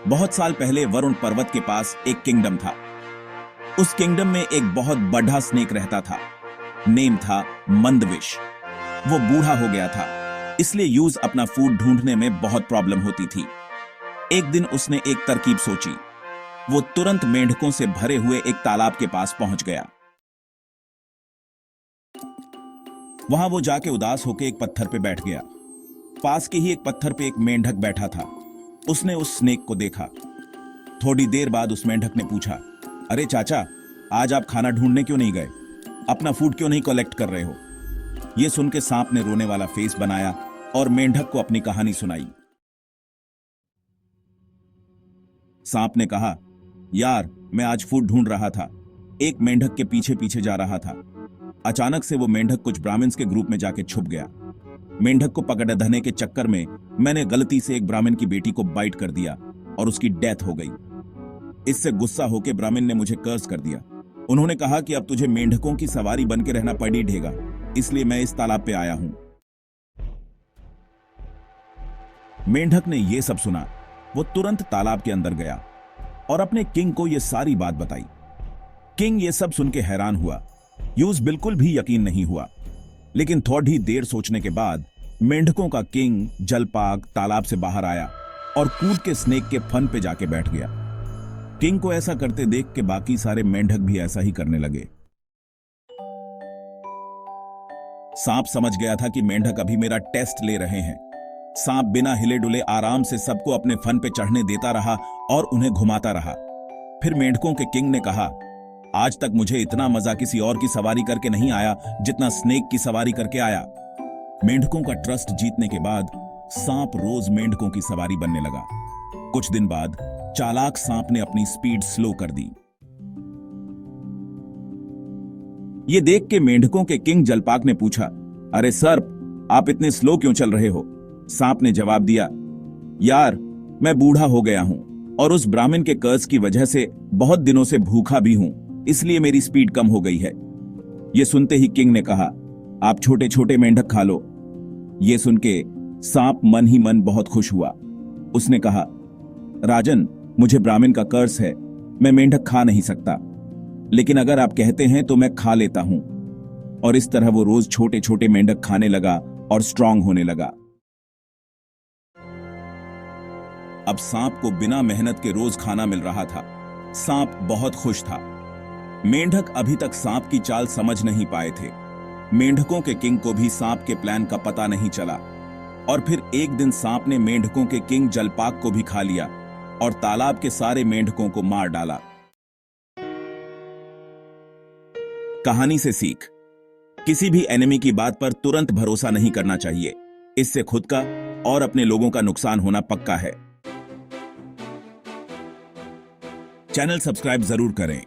बहुत साल पहले वरुण पर्वत के पास एक किंगडम था। उस किंगडम में एक बहुत बड़ा स्नेक रहता था। नेम था मंदविश। वो बूढ़ा हो गया था, इसलिए यूज अपना फूड ढूंढने में बहुत प्रॉब्लम होती थी। एक दिन उसने एक तरकीब सोची। वो तुरंत मेंढकों से भरे हुए एक तालाब के पास पहुंच गया। वहां वो जाके उदास होकर एक पत्थर पे बैठ गया। पास के ही एक पत्थर पे एक मेंढक बैठा था। उसने उस स्नेक को देखा। थोड़ी देर बाद उस मेंढक ने पूछा, अरे चाचा, आज आप खाना ढूंढने क्यों नहीं गए? अपना फूड क्यों नहीं कलेक्ट कर रहे हो? यह सुन के सांप ने रोने वाला फेस बनाया और मेंढक को अपनी कहानी सुनाई। सांप ने कहा, यार, मैं आज फूड ढूंढ रहा था, एक मेंढक के पीछे पीछे जा रहा था। अचानक से वो मेंढक कुछ ब्राह्मण्स के ग्रुप में जाके छुप गया। मेंढक को पकड़ने के चक्कर में मैंने गलती से एक ब्राह्मण की बेटी को बाइट कर दिया और उसकी डेथ हो गई। इससे गुस्सा होकर ब्राह्मण ने मुझे कर्स कर दिया। उन्होंने कहा कि अब तुझे मेंढकों की सवारी बनकर रहना पड़ेगा, इसलिए मैं इस तालाब पे आया हूं। मेंढक ने यह सब सुना। वो तुरंत तालाब के अंदर गया और अपने किंग को यह सारी बात बताई। किंग ये सब सुन के हैरान हुआ। यूज बिल्कुल भी यकीन नहीं हुआ, लेकिन थोड़ी देर सोचने के बाद मेंढकों का किंग जलपाग तालाब से बाहर आया और कूद के स्नेक के फन पे जाके बैठ गया। किंग को ऐसा करते देख के बाकी सारे मेंढक भी ऐसा ही करने लगे। सांप समझ गया था कि मेंढक अभी मेरा टेस्ट ले रहे हैं। सांप बिना हिले डुले आराम से सबको अपने फन पे चढ़ने देता रहा और उन्हें घुमाता रहा। फिर मेंढकों के किंग ने कहा, आज तक मुझे इतना मजा किसी और की सवारी करके नहीं आया जितना स्नेक की सवारी करके आया। मेंढकों का ट्रस्ट जीतने के बाद सांप रोज मेंढकों की सवारी बनने लगा। कुछ दिन बाद चालाक सांप ने अपनी स्पीड स्लो कर दी। ये देख के मेंढकों के किंग जलपाग ने पूछा, अरे सर्प, आप इतने स्लो क्यों चल रहे हो? सांप ने जवाब दिया, यार, मैं बूढ़ा हो गया हूं और उस ब्राह्मण के कर्ज की वजह से बहुत दिनों से भूखा भी हूं, इसलिए मेरी स्पीड कम हो गई है। यह सुनते ही किंग ने कहा, आप छोटे छोटे मेंढक खा लो। यह सुन के सांप मन ही मन बहुत खुश हुआ। उसने कहा, राजन, मुझे ब्राह्मण का कर्ज है, मैं मेंढक खा नहीं सकता, लेकिन अगर आप कहते हैं तो मैं खा लेता हूं। और इस तरह वो रोज छोटे छोटे मेंढक खाने लगा और स्ट्रांग होने लगा। अब सांप को बिना मेहनत के रोज खाना मिल रहा था। सांप बहुत खुश था। मेंढक अभी तक सांप की चाल समझ नहीं पाए थे। मेंढकों के किंग को भी सांप के प्लान का पता नहीं चला और फिर एक दिन सांप ने मेंढकों के किंग जलपाग को भी खा लिया और तालाब के सारे मेंढकों को मार डाला। कहानी से सीख, किसी भी एनिमी की बात पर तुरंत भरोसा नहीं करना चाहिए। इससे खुद का और अपने लोगों का नुकसान होना पक्का है। चैनल सब्सक्राइब जरूर करें।